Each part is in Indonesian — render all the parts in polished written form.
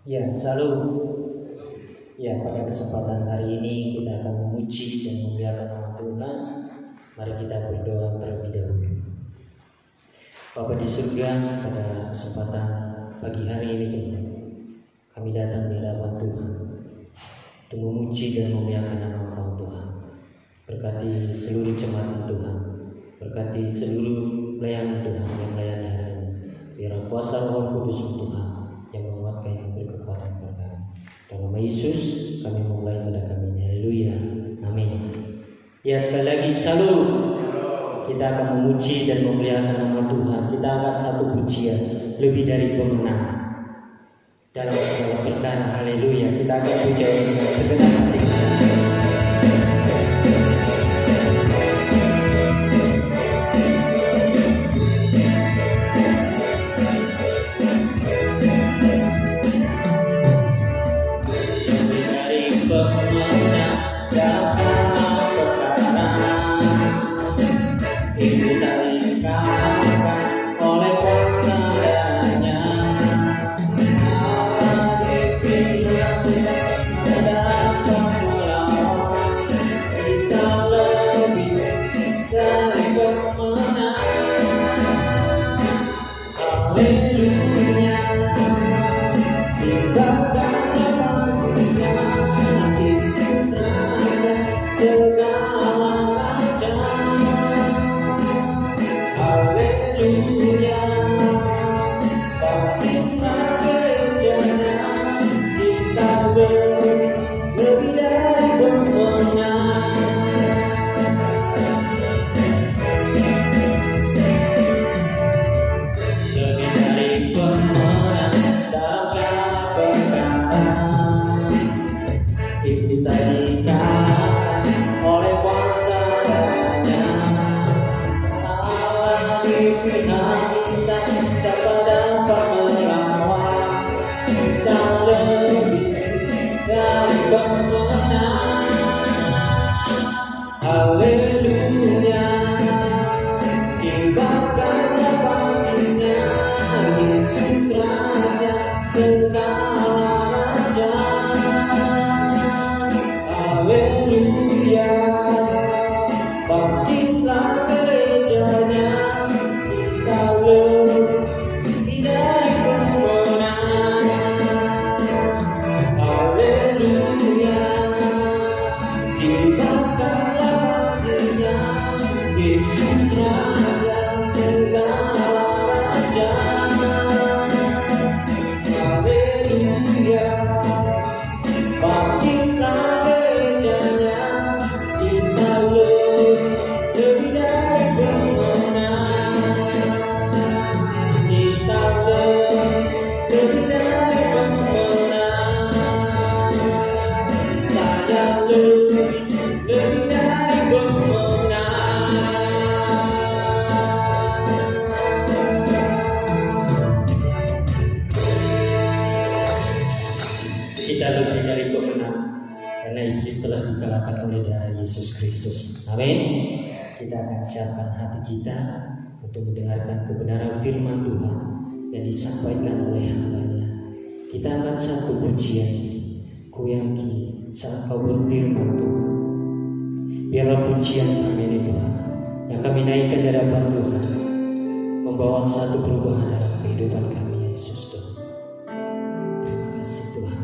Ya, selalu. Ya, pada kesempatan hari ini kita akan memuji dan memuliakan nama Tuhan. Mari kita berdoa terlebih dahulu. Bapa di surga, pada kesempatan pagi hari ini kami datang di hadapan Tuhan untuk memuji dan memuliakan nama Tuhan. Berkati seluruh jemaat Tuhan, berkati seluruh pelayanan Tuhan yang melayani hari ini. Biar kuasa Roh Kudus Tuhan yang menguatkan, yang memberi kekuatan kepada kami. Dalam nama Yesus kami memulai pada kami. Haleluya, amin. Ya, sekali lagi selalu kita akan memuji dan memuliakan nama Tuhan. Kita angkat satu pujian lebih dari pemenang dalam segala perkara. Haleluya, kita akan puji dengan segenap hati. Siapkan hati kita untuk mendengarkan kebenaran firman Tuhan yang disampaikan oleh hamba-Nya. Kita akan satu pujian, ku yakin saat kau berfirman Tuhan. Biarlah pujian kami ini Tuhan, yang kami naikkan di hadapan Tuhan, membawa satu perubahan dalam kehidupan kami, Yesus Tuhan. Terima kasih Tuhan.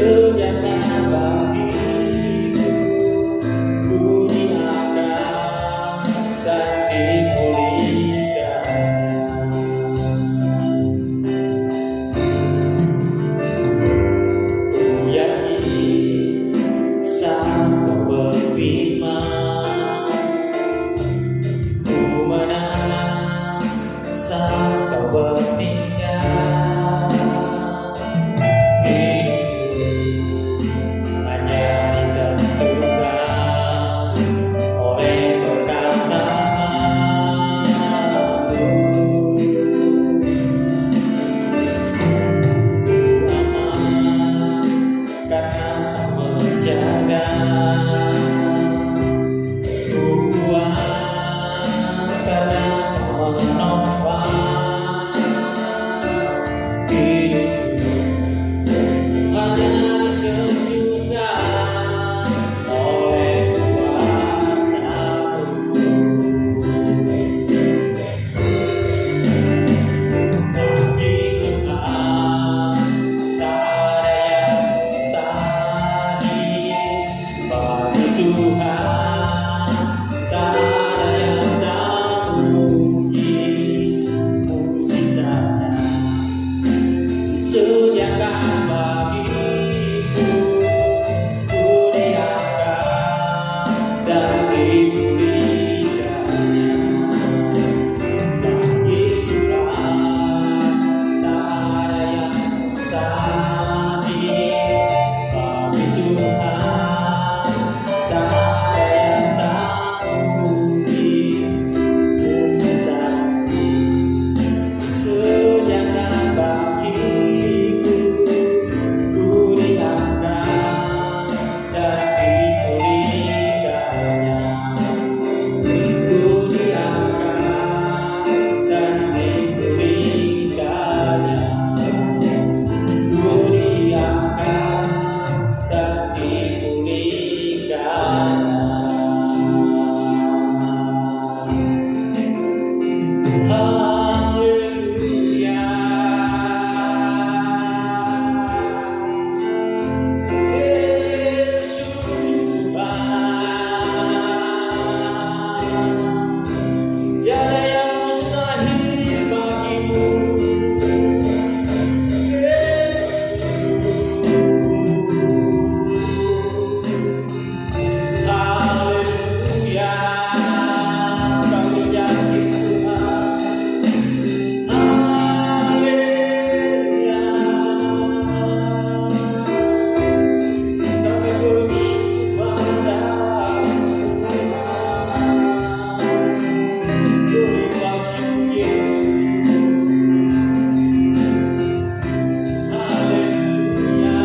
Disediakan bagiku, ku diangkat dan dipulihkan. Ku yakin saat Kau berfirman, ku menang saat Kau bertindak. Hidupku hanya ditentukan oleh perkataanmu. Ku aman karena Kau menjaga. Ku kuat karena Kau menopang. Hidupku hanya ditentukan oleh kuasa-Mu. Bagi Tuhan tak ada yang mustahil. Bagi Tuhan tak ada yang tak mungkin. Mukjizatnya disediakan bagiku, ku diangkat dan dipulihkannya. Bagi Tuhan tak ada yang mustahil. Bagi Tuhan tak ada yang tak mungkin. Mukjizatnya disediakan bagiku, ku diangkat dan dipulihkannya. Ku diangkat dan dipulihkannya. Ku diangkat dan dipulihkannya. Haleluya. Yesus Tuhan, tiada yang mustahil bagimu. Haleluya. Kami yakin Tuhan. Haleluya. Kami bersyukur padamu Tuhan. Glory bagi Yesus. Haleluya.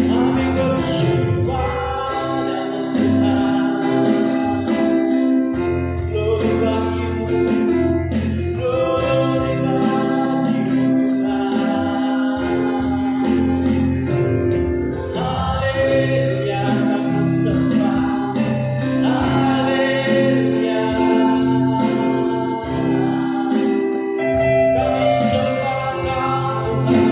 Kami bersyukur padamu Tuhan. Glory bagi-Mu, glory bagi-Mu Tuhan. Haleluya, kami sembah. Haleluya. Kami sembah Kau Tuhan.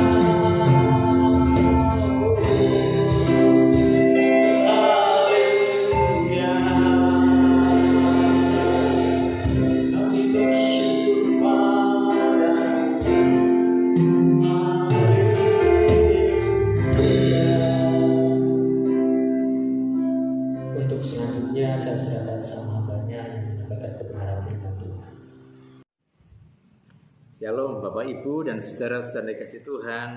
Haleluya. Kami bersyukur padamu. Haleluya. Untuk selanjutnya saya serahkan sama hambanya yang menyampaikan kebenaran firman Tuhan. Shalom Bapak Ibu dan saudara-saudara dikasih Tuhan.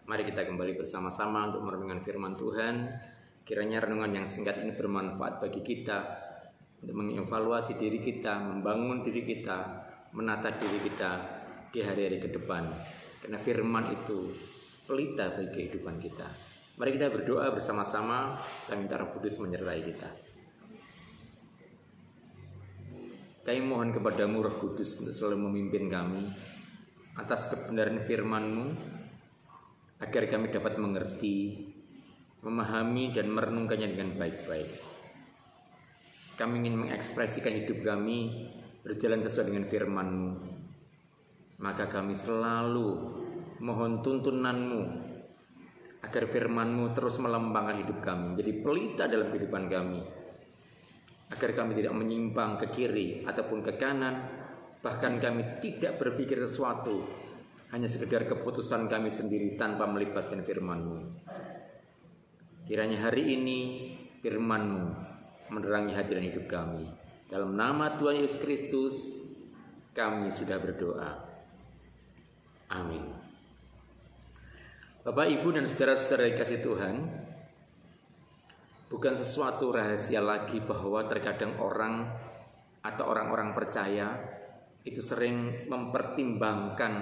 Mari kita kembali bersama-sama untuk merenungkan firman Tuhan. Kiranya renungan yang singkat ini bermanfaat bagi kita untuk mengevaluasi diri kita, membangun diri kita, menata diri kita di hari-hari ke depan. Karena firman itu pelita bagi kehidupan kita. Mari kita berdoa bersama-sama dan minta Roh Kudus menyertai kita. Kami mohon kepadamu Roh Kudus untuk selalu memimpin kami atas kebenaran firman-Mu, agar kami dapat mengerti, memahami dan merenungkannya dengan baik-baik. Kami ingin mengekspresikan hidup kami berjalan sesuai dengan firman-Mu. Maka kami selalu mohon tuntunan-Mu agar firman-Mu terus melembangkan hidup kami, menjadi pelita dalam kehidupan kami, agar kami tidak menyimpang ke kiri ataupun ke kanan, bahkan kami tidak berpikir sesuatu hanya sekedar keputusan kami sendiri tanpa melibatkan firman-Mu. Kiranya hari ini firman-Mu menerangi hati dan hidup kami. Dalam nama Tuhan Yesus Kristus kami sudah berdoa. Amin. Bapak, Ibu, dan saudara-saudara dikasih Tuhan, bukan sesuatu rahasia lagi bahwa terkadang orang atau orang-orang percaya itu sering mempertimbangkan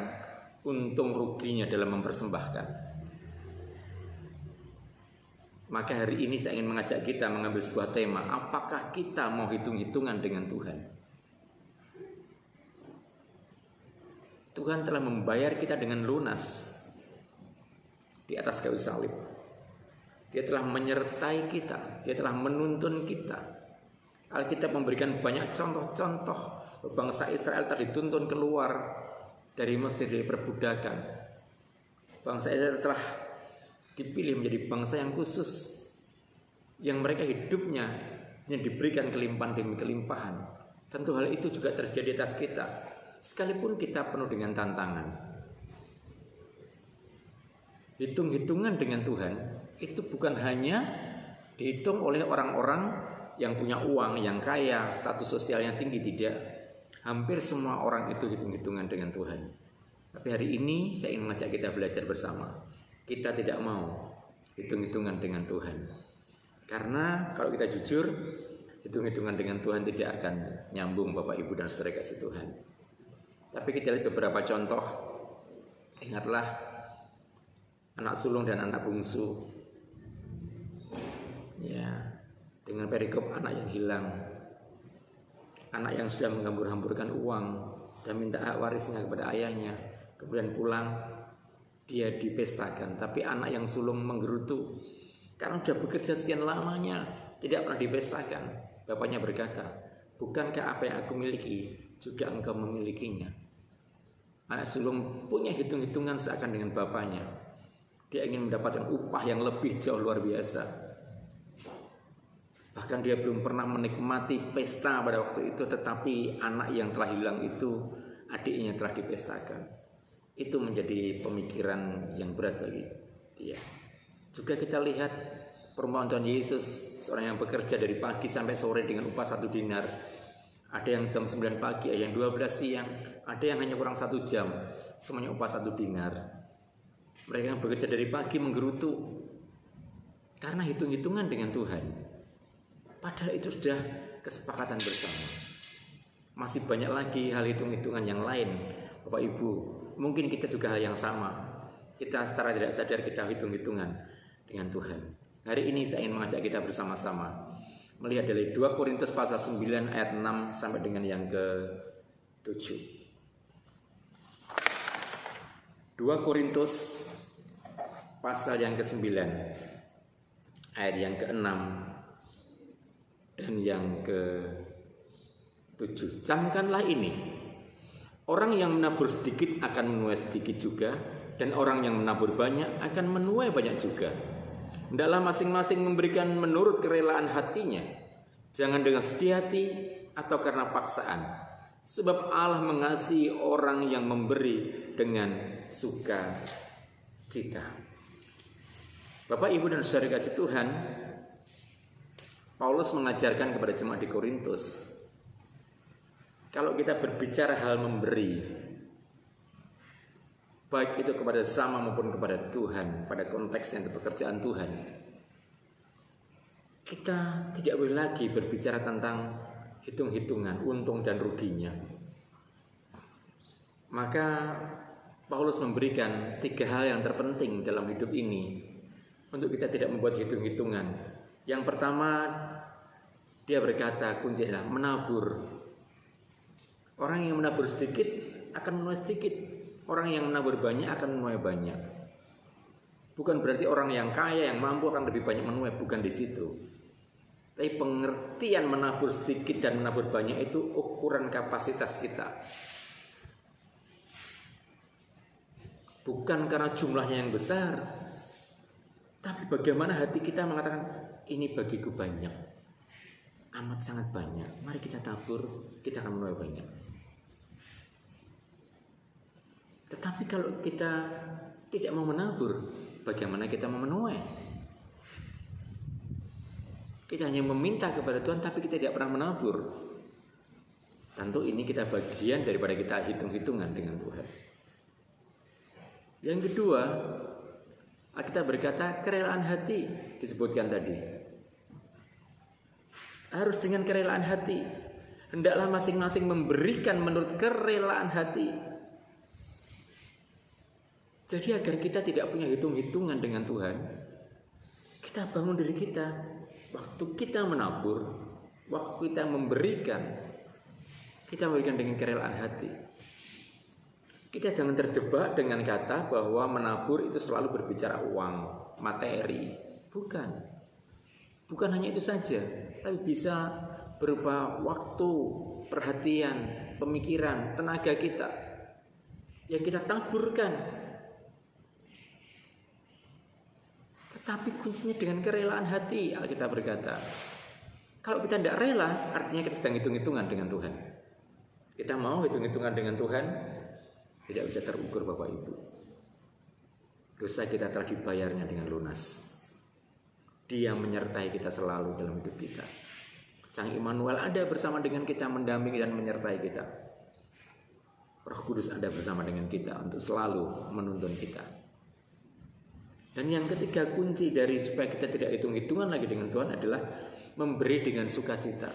untung ruginya dalam mempersembahkan. Maka hari ini saya ingin mengajak kita mengambil sebuah tema, apakah kita mau hitung-hitungan dengan Tuhan? Tuhan telah membayar kita dengan lunas di atas kayu salib. Dia telah menyertai kita, Dia telah menuntun kita. Alkitab memberikan banyak contoh-contoh bangsa Israel telah dituntun keluar dari Mesir, dari perbudakan. Bangsa Israel telah dipilih menjadi bangsa yang khusus, yang mereka hidupnya yang diberikan kelimpahan demi kelimpahan. Tentu hal itu juga terjadi atas kita, sekalipun kita penuh dengan tantangan. Hitung-hitungan dengan Tuhan itu bukan hanya dihitung oleh orang-orang yang punya uang, yang kaya, status sosialnya tinggi, tidak. Hampir semua orang itu hitung-hitungan dengan Tuhan. Tapi hari ini saya ingin mengajak kita belajar bersama. Kita tidak mau hitung-hitungan dengan Tuhan. Karena kalau kita jujur, hitung-hitungan dengan Tuhan tidak akan nyambung, Bapak, Ibu, dan saudara kasih Tuhan. Tapi kita lihat beberapa contoh. Ingatlah anak sulung dan anak bungsu. Ya, dengan perikop anak yang hilang. Anak yang sudah menghambur-hamburkan uang dan minta hak warisnya kepada ayahnya. Kemudian pulang, dia dipestakan. Tapi anak yang sulung menggerutu karena sudah bekerja sekian lamanya, tidak pernah dipestakan. Bapaknya berkata, bukankah apa yang aku miliki juga engkau memilikinya? Anak sulung punya hitung-hitungan seakan dengan bapaknya. Dia ingin mendapatkan upah yang lebih jauh luar biasa. Bahkan dia belum pernah menikmati pesta pada waktu itu, tetapi anak yang telah hilang itu, adiknya telah dipestakan. Itu menjadi pemikiran yang berat bagi dia. Juga kita lihat perumpamaan Tuhan Yesus, seorang yang bekerja dari pagi sampai sore dengan upah 1 dinar. Ada yang jam 9 pagi, ada yang 12 siang, ada yang hanya kurang 1 jam, semuanya upah 1 dinar. Mereka yang bekerja dari pagi menggerutu karena hitung-hitungan dengan Tuhan. Padahal itu sudah kesepakatan bersama. Masih banyak lagi hal hitung-hitungan yang lain, Bapak Ibu. Mungkin kita juga hal yang sama. Kita secara tidak sadar kita hitung-hitungan dengan Tuhan. Hari ini saya ingin mengajak kita bersama-sama melihat dari 2 Korintus pasal 9 ayat 6 sampai dengan yang ke-7. 2 Korintus pasal yang ke-9 ayat yang ke-6 dan yang ke-7. Camkanlah ini. Orang yang menabur sedikit akan menuai sedikit juga, dan orang yang menabur banyak akan menuai banyak juga. Hendaklah masing-masing memberikan menurut kerelaan hatinya, jangan dengan sedih hati atau karena paksaan, sebab Allah mengasihi orang yang memberi dengan sukacita. Bapak, Ibu, dan saudara kasih Tuhan, Paulus mengajarkan kepada jemaat di Korintus, kalau kita berbicara hal memberi, baik itu kepada sesama maupun kepada Tuhan, pada konteks yang pekerjaan Tuhan, kita tidak boleh lagi berbicara tentang hitung-hitungan untung dan ruginya. Maka Paulus memberikan 3 hal yang terpenting dalam hidup ini untuk kita tidak membuat hitung-hitungan. Yang pertama, dia berkata kunci adalah menabur. Orang yang menabur sedikit akan menuai sedikit. Orang yang menabur banyak akan menuai banyak. Bukan berarti orang yang kaya, yang mampu akan lebih banyak menuai. Bukan di situ. Tapi pengertian menabur sedikit dan menabur banyak itu ukuran kapasitas kita. Bukan karena jumlahnya yang besar, tapi bagaimana hati kita mengatakan, ini bagiku banyak, amat sangat banyak. Mari kita tabur, kita akan menuai banyak. Tetapi kalau kita tidak mau menabur, bagaimana kita mau menuai? Kita hanya meminta kepada Tuhan, tapi kita tidak pernah menabur. Tentu ini kita bagian daripada kita hitung-hitungan dengan Tuhan. Yang kedua, kita berkata kerelaan hati disebutkan tadi. Harus dengan kerelaan hati. Hendaklah masing-masing memberikan menurut kerelaan hati. Jadi agar kita tidak punya hitung-hitungan dengan Tuhan, kita bangun diri kita. Waktu kita menabur, waktu kita memberikan, kita memberikan dengan kerelaan hati. Kita jangan terjebak dengan kata bahwa menabur itu selalu berbicara uang, materi. Bukan. Bukan hanya itu saja, tapi bisa berupa waktu, perhatian, pemikiran, tenaga kita yang kita taburkan. Tetapi kuncinya dengan kerelaan hati, Alkitab berkata. Kalau kita tidak rela, artinya kita sedang hitung-hitungan dengan Tuhan. Kita mau hitung-hitungan dengan Tuhan, tidak bisa terukur Bapak Ibu. Dosa kita telah dibayarnya dengan lunas. Dia menyertai kita selalu dalam hidup kita. Sang Immanuel ada bersama dengan kita, mendampingi dan menyertai kita. Roh Kudus ada bersama dengan kita untuk selalu menuntun kita. Dan yang ketiga, kunci dari supaya kita tidak hitung-hitungan lagi dengan Tuhan adalah memberi dengan sukacita.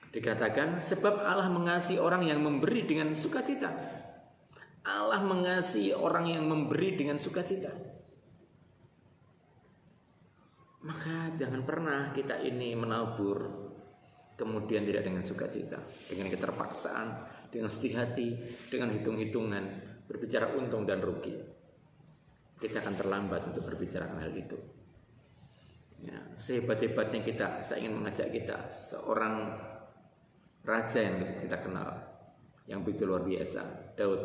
Dikatakan sebab Allah mengasihi orang yang memberi dengan sukacita. Allah mengasihi orang yang memberi dengan sukacita. Maka jangan pernah kita ini menabur kemudian tidak dengan sukacita, dengan keterpaksaan, dengan sedih hati, dengan hitung-hitungan, berbicara untung dan rugi. Kita akan terlambat untuk berbicara hal itu. Ya, sehebat-hebatnya kita, saya ingin mengajak kita seorang raja yang kita kenal, yang begitu luar biasa, Daud.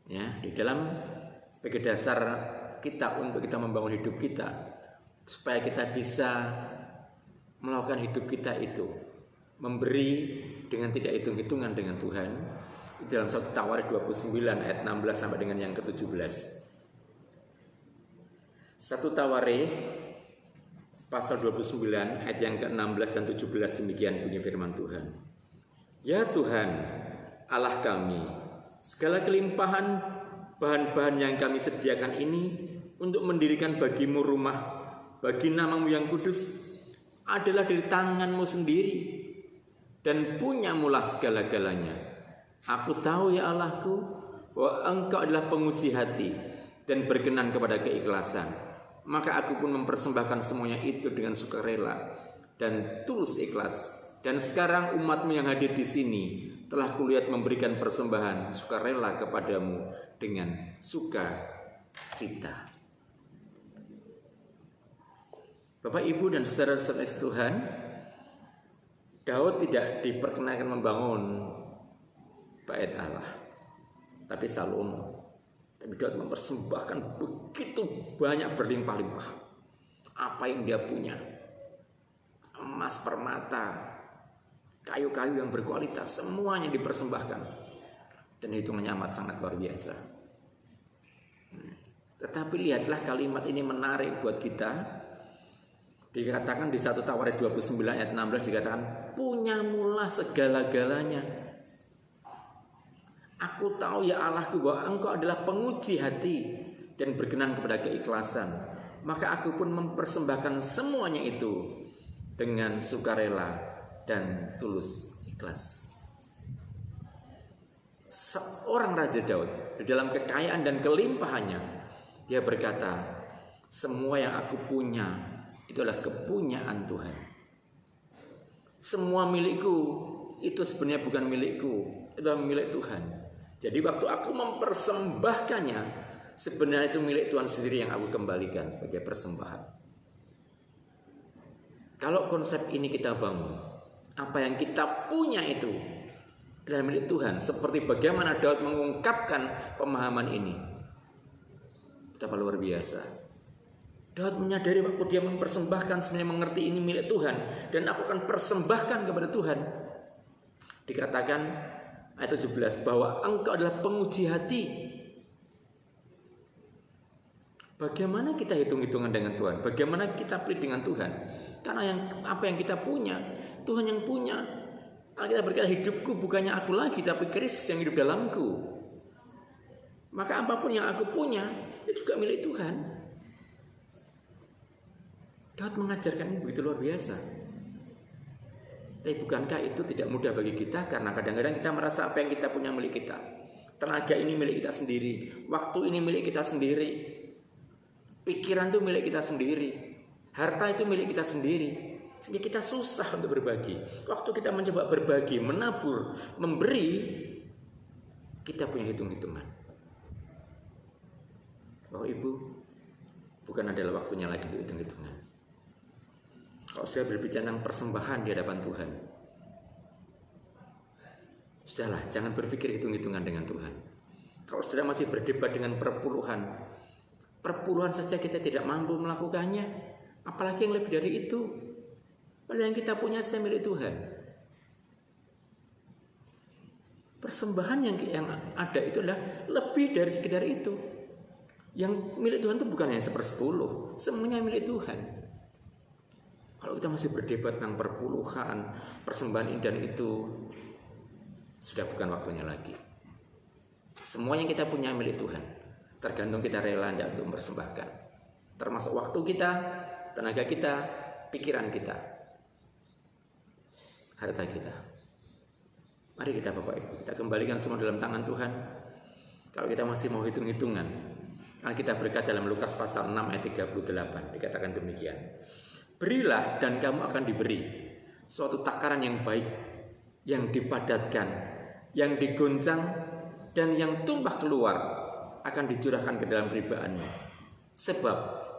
Ya, di dalam sebagai dasar kita untuk kita membangun hidup kita, supaya kita bisa melakukan hidup kita itu memberi dengan tidak hitung-hitungan dengan Tuhan. Dalam 1 Tawarik 29 ayat 16 sampai dengan yang ke-17. 1 Tawarik pasal 29 ayat yang ke-16 dan 17 demikian bunyi firman Tuhan. Ya Tuhan, Allah kami, segala kelimpahan bahan-bahan yang kami sediakan ini untuk mendirikan bagimu rumah, bagi namamu yang kudus, adalah dari tanganmu sendiri dan punyamulah segala-galanya. Aku tahu ya Allahku, bahwa Engkau adalah penguji hati dan berkenan kepada keikhlasan. Maka aku pun mempersembahkan semuanya itu dengan sukarela dan tulus ikhlas. Dan sekarang umatmu yang hadir di sini telah kulihat memberikan persembahan sukarela kepadamu dengan sukacita. Bapak, Ibu, dan saudara-saudara Tuhan, Daud tidak diperkenankan membangun bait Allah, tapi Salomo. Tapi Daud mempersembahkan begitu banyak, berlimpah-limpah apa yang dia punya. Emas, permata, kayu-kayu yang berkualitas, semuanya dipersembahkan. Dan hitungannya amat sangat luar biasa. Tetapi lihatlah kalimat ini menarik buat kita. Dikatakan di 1 Tawarik 29 ayat 16 dikatakan, punyamulah segala-galanya. Aku tahu ya Allahku bahwa Engkau adalah penguji hati dan berkenan kepada keikhlasan. Maka aku pun mempersembahkan semuanya itu dengan sukarela dan tulus ikhlas. Seorang Raja Daud di dalam kekayaan dan kelimpahannya, dia berkata, semua yang aku punya itu adalah kepunyaan Tuhan. Semua milikku itu sebenarnya bukan milikku, itu adalah milik Tuhan. Jadi waktu aku mempersembahkannya, sebenarnya itu milik Tuhan sendiri yang aku kembalikan sebagai persembahan. Kalau konsep ini kita bangun, apa yang kita punya itu adalah milik Tuhan. Seperti bagaimana Daud mengungkapkan pemahaman ini. Betapa luar biasa. Daud menyadari waktu dia mempersembahkan, sebenarnya mengerti ini milik Tuhan, dan aku akan persembahkan kepada Tuhan. Dikatakan ayat 17 bahwa engkau adalah penguji hati. Bagaimana kita hitung-hitungan dengan Tuhan? Bagaimana kita pelit dengan Tuhan? Karena apa yang kita punya, Tuhan yang punya. Kita berkata, hidupku bukannya aku lagi, tapi Kristus yang hidup dalamku. Maka apapun yang aku punya, itu juga milik Tuhan. Daud mengajarkan ini begitu luar biasa. Tapi bukankah itu tidak mudah bagi kita? Karena kadang-kadang kita merasa apa yang kita punya milik kita. Tenaga ini milik kita sendiri. Waktu ini milik kita sendiri. Pikiran itu milik kita sendiri. Harta itu milik kita sendiri. Sehingga kita susah untuk berbagi. Waktu kita mencoba berbagi, menabur, memberi, kita punya hitung-hitungan. Bapak Ibu, bukan adalah waktunya lagi untuk hitung-hitungan. Kalau saya berbicara tentang persembahan di hadapan Tuhan, sudahlah, jangan berpikir hitung-hitungan dengan Tuhan. Kalau saudara masih berdebat dengan perpuluhan saja kita tidak mampu melakukannya, apalagi yang lebih dari itu. Padahal yang kita punya saya milik Tuhan. Persembahan yang ada itu adalah lebih dari sekedar itu. Yang milik Tuhan itu bukan hanya 1/10, semuanya milik Tuhan. Kalau kita masih berdebat tentang perpuluhan, persembahan ini dan itu, sudah bukan waktunya lagi. Semua yang kita punya milik Tuhan. Tergantung kita rela tidak untuk mempersembahkan. Termasuk waktu kita, tenaga kita, pikiran kita, harta kita. Mari kita Bapak Ibu, kita kembalikan semua dalam tangan Tuhan. Kalau kita masih mau hitung-hitungan, karena kita berkata dalam Lukas pasal 6 ayat 38, dikatakan demikian. Berilah dan kamu akan diberi suatu takaran yang baik, yang dipadatkan, yang digoncang, dan yang tumpah keluar akan dicurahkan ke dalam ribaanmu. Sebab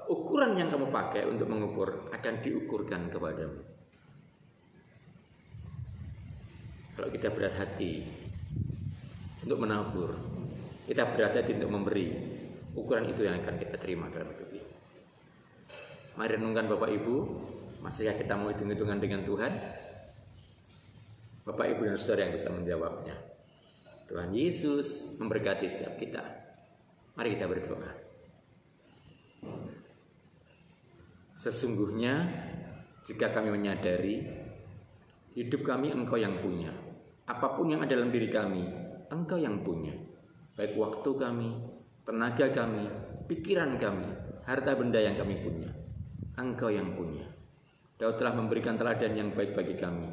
ukuran yang kamu pakai untuk mengukur akan diukurkan kepadamu. Kalau kita berat hati untuk menabur, kita berat hati untuk memberi, ukuran itu yang akan kita terima dalam hidup ini. Mari renungkan Bapak Ibu, masihkah kita mau hitung-hitungan dengan Tuhan? Bapak Ibu dan Saudara yang bisa menjawabnya. Tuhan Yesus memberkati setiap kita. Mari kita berdoa. Sesungguhnya jika kami menyadari hidup kami Engkau yang punya, apapun yang ada dalam diri kami Engkau yang punya, baik waktu kami, tenaga kami, pikiran kami, harta benda yang kami punya, Engkau yang punya. Daud telah memberikan teladan yang baik bagi kami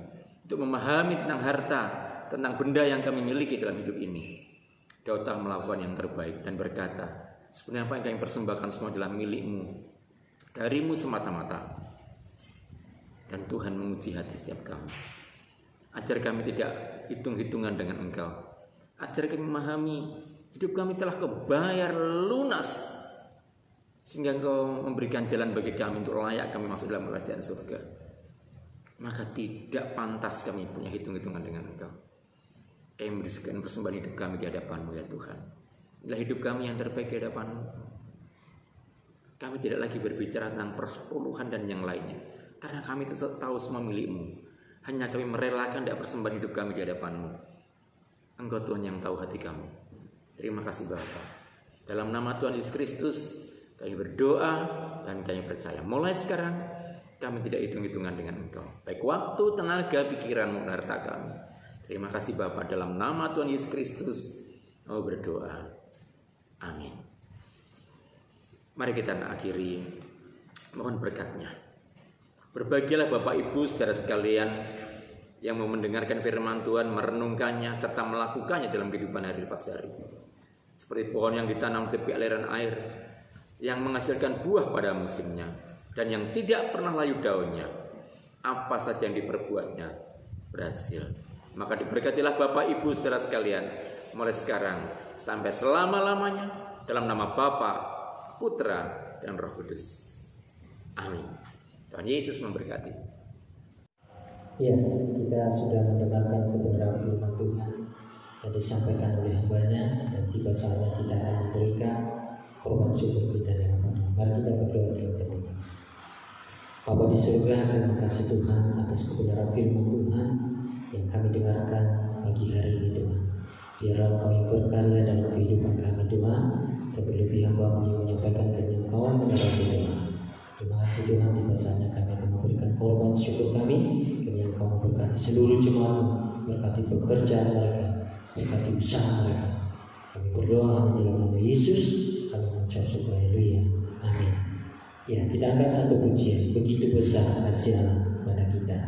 untuk memahami tentang harta, tentang benda yang kami miliki dalam hidup ini. Daud telah melakukan yang terbaik dan berkata, sebenarnya apa yang kami persembahkan semua adalah milik-Mu, dari-Mu semata-mata. Dan Tuhan menguji hati setiap kami. Ajar kami tidak hitung-hitungan dengan Engkau. Ajar kami memahami hidup kami telah Kau bayar lunas, sehingga Engkau memberikan jalan bagi kami untuk layak kami masuk dalam kerajaan surga. Maka tidak pantas kami punya hitung-hitungan dengan Engkau. Kami memberikan persembahan hidup kami di hadapan-Mu ya Tuhan. Inilah hidup kami yang terbaik di hadapan-Mu. Kami tidak lagi berbicara tentang persepuluhan dan yang lainnya, karena kami tahu semua milik-Mu. Hanya kami merelakan persembahan hidup kami di hadapan-Mu. Engkau Tuhan yang tahu hati kami. Terima kasih Bapa. Dalam nama Tuhan Yesus Kristus kami berdoa dan kami percaya. Mulai sekarang kami tidak hitung-hitungan dengan Engkau, baik waktu, tenaga, pikiran, maupun harta kami. Terima kasih Bapa, dalam nama Tuhan Yesus Kristus kami berdoa. Amin. Mari kita akhiri, mohon berkat-Nya. Berbahagialah Bapak Ibu saudara sekalian yang mau mendengarkan firman Tuhan, merenungkannya serta melakukannya dalam kehidupan hari lepas hari. Seperti pohon yang ditanam di tepi aliran air, yang menghasilkan buah pada musimnya dan yang tidak pernah layu daunnya. Apa saja yang diperbuatnya berhasil. Maka diberkatilah Bapak Ibu saudara sekalian mulai sekarang sampai selama-lamanya dalam nama Bapa, Putra dan Roh Kudus. Amin. Tuhan Yesus memberkati. Ya, kita sudah mendengarkan kebenaran firman Tuhan yang disampaikan oleh hambanya, dan tiba saatnya kita akan memberikan korban syukur kita dengan penuh. Mari kita berdoa terlebih dahulu. Bapa di surga, terima kasih Tuhan atas kebenaran firman Tuhan yang kami dengarkan pagi hari ini Tuhan. Biarlah Engkau yang berkarya dalam kehidupan kami Tuhan, terlebih hamba yang menyampaikan kebenaran kepada Tuhan. Terima kasih Tuhan, tiba saatnya kami akan memberikan korban syukur kami. Kiranya Engkau memberkati seluruh jemaat, berkati pekerjaan mereka, berkati usaha mereka. Kami berdoa di dalam nama Yesus, kami mengucap syukur, haleluya, amin. Ya, kita angkat satu pujian, begitu besar kasih Allah pada kita.